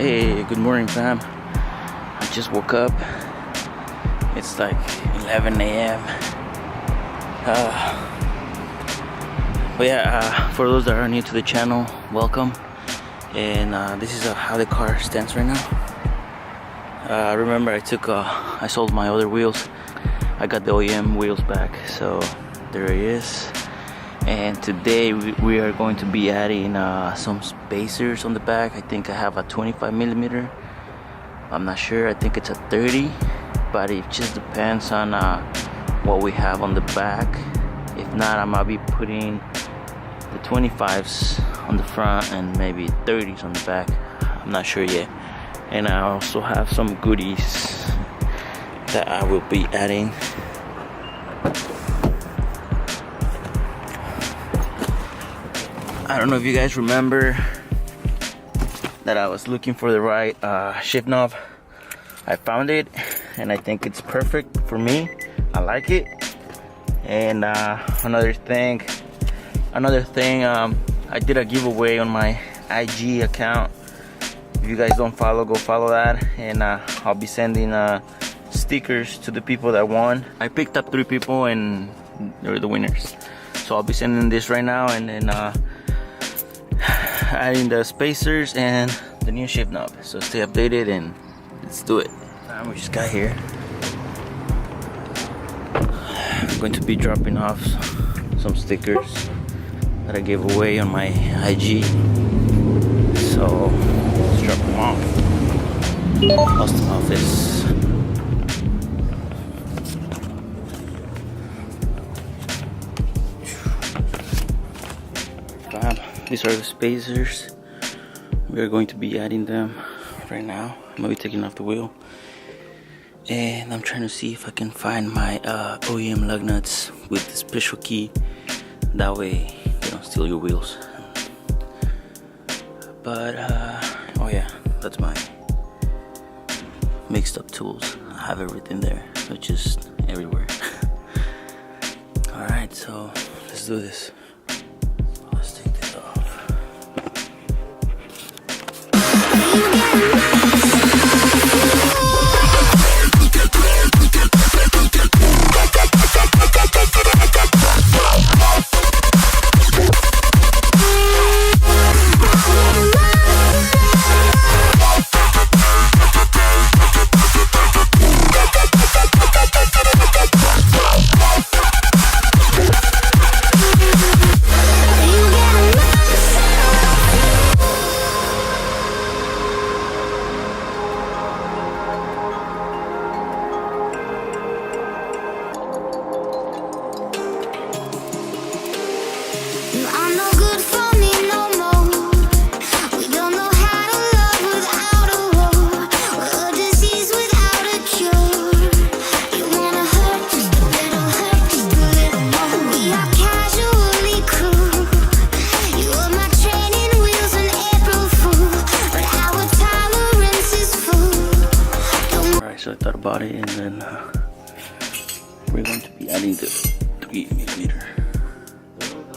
Hey, good morning, fam. I just woke up. It's like 11 a.m. But yeah, for those that are new to the channel, welcome. And this is how the car stands right now. Remember, I sold my other wheels. I got the OEM wheels back, so there it is. And today we are going to be adding some spacers on the back. I think I have a 25 millimeter. I'm not sure. I think it's a 30, but it just depends on what we have on the back. If not, I might be putting the 25s on the front and maybe 30s on the back. I'm not sure yet. And I also have some goodies that I will be adding. I don't know if you guys remember that I was looking for the right shift knob. I found it, and I think it's perfect for me. I like it. And another thing, I did a giveaway on my IG account. If you guys don't follow, go follow that, and I'll be sending stickers to the people that won. I picked up 3 people, and they're the winners. So I'll be sending this right now, and then adding the spacers and the new shift knob. So stay updated and let's do it. We just got here. I'm going to be dropping off some stickers that I gave away on my IG. So let's drop them off. Custom office. These are the spacers. We are going to be adding them right now. I'm gonna be taking off the wheel, and I'm trying to see if I can find my OEM lug nuts with the special key. That way they don't steal your wheels. But oh yeah, that's my mixed up tools. I have everything there, so just everywhere. All right, so let's do this. So I thought about it, and then we're going to be adding the 3 millimeter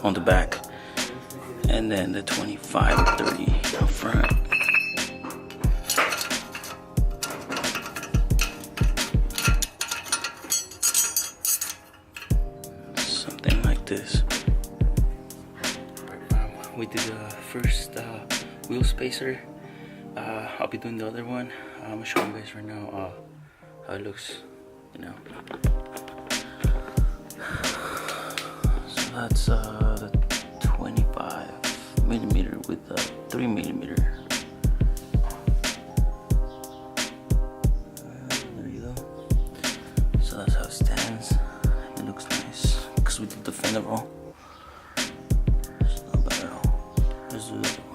on the back, and then the 25 and 30 up front. Something like this. We did the first wheel spacer. I'll be doing the other one. I'm gonna show you guys right now how it looks, you know. So that's the 25 millimeter with the 3 millimeter. There you go. So that's how it stands. It looks nice because we did the fender roll. It's not bad at all. Let's do that one.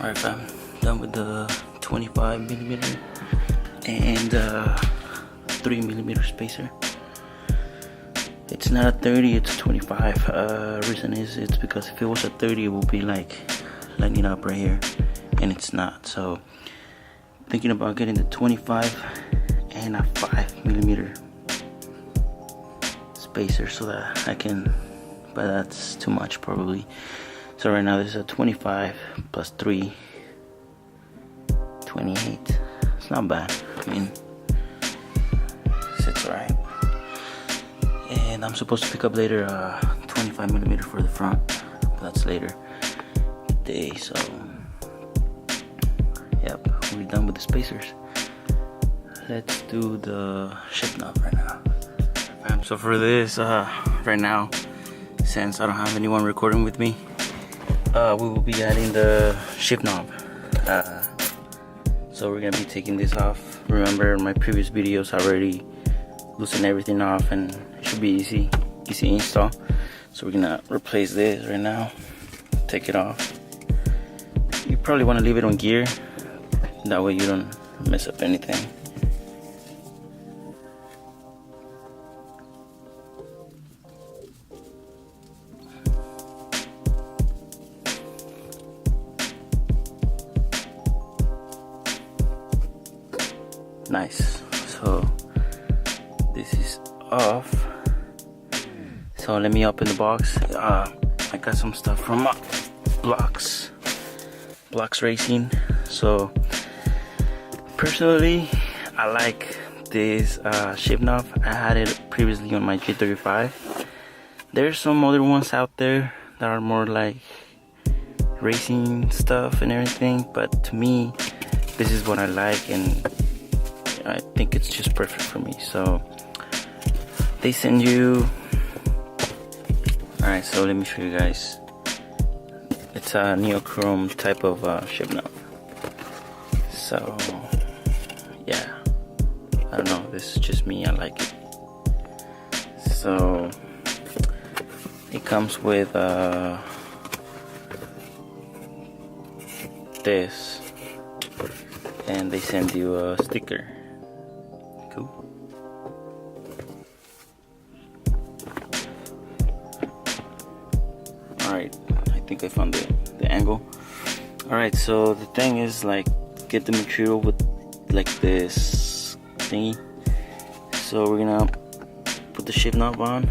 Alright fam, done with the 25mm and 3mm spacer. It's not a 30, it's a 25. Reason is it's because if it was a 30 it would be like lining up right here, and it's not. So thinking about getting the 25 and a 5mm spacer so that I can, but that's too much probably. So right now this is a 25 plus 3, 28. It's not bad. I mean, sits right. And I'm supposed to pick up later 25mm for the front, but that's later today. So yep, we're done with the spacers. Let's do the shift knob right now. So for this, right now, since I don't have anyone recording with me, we will be adding the shift knob. So we're gonna be taking this off. Remember in my previous videos I already loosened everything off, and it should be easy install. So we're gonna replace this right now, take it off. You probably want to leave it on gear, that way you don't mess up anything. Nice. So this is off. So let me open the box. I got some stuff from Blocks Racing. So personally, I like this shift knob. I had it previously on my G35. There's some other ones out there that are more like racing stuff and everything, but to me, this is what I like, and I think it's just perfect for me. So they send you, alright, so let me show you guys. It's a neochrome type of shift knob. So yeah, I don't know, this is just me, I like it. So it comes with this, and they send you a sticker. Cool. Alright, I think I found the angle. Alright, so the thing is, like, get the material with like this thingy. So we're gonna put the shift knob on.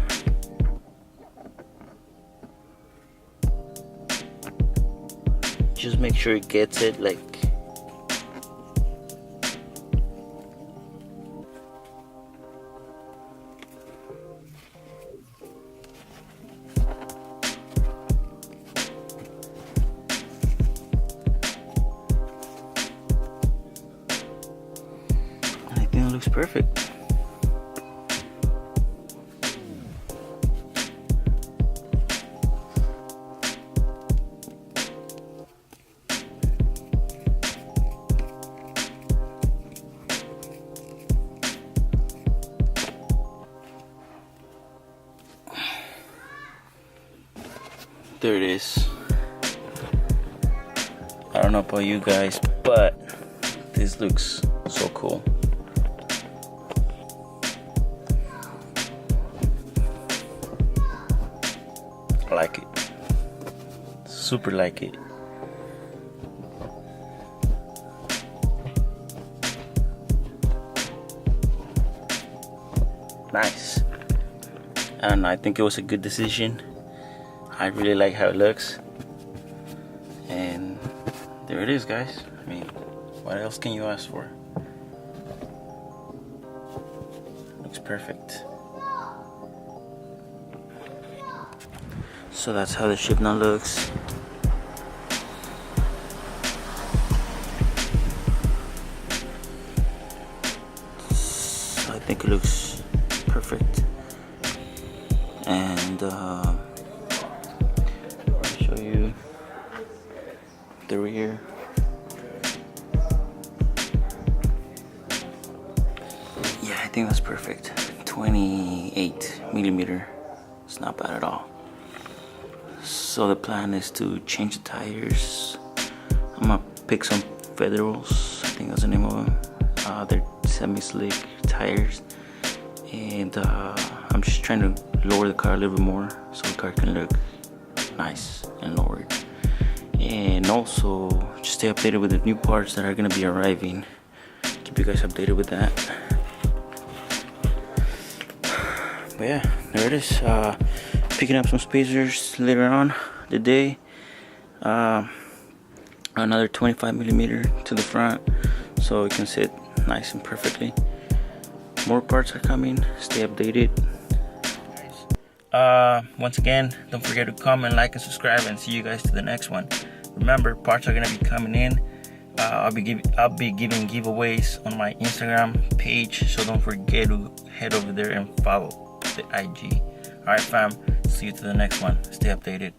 Just make sure it gets it, like, I think it looks perfect. There it is. I don't know about you guys, but this looks so cool. I like it. Super like it. Nice. I don't know, I think it was a good decision. I really like how it looks, and there it is, guys. I mean, what else can you ask for? Looks perfect. So that's how the shift knob looks. So I think it looks perfect, and show you the rear. Yeah, I think that's perfect. 28mm. It's not bad at all. So the plan is to change the tires. I'm gonna picked some Federals, I think that's the name of them. They're semi-slick tires, and I'm just trying to lower the car a little bit more so the car can look nice and lowered. And also just stay updated with the new parts that are gonna be arriving. Keep you guys updated with that. But yeah, there it is. Picking up some spacers later on the day. Another 25mm to the front so it can sit nice and perfectly. More parts are coming. Stay updated. Once again, don't forget to comment, like, and subscribe, and see you guys to the next one. Remember, parts are gonna be coming in. I'll be giving giveaways on my Instagram page, so don't forget to head over there and follow the IG. Alright fam, see you to the next one. Stay updated.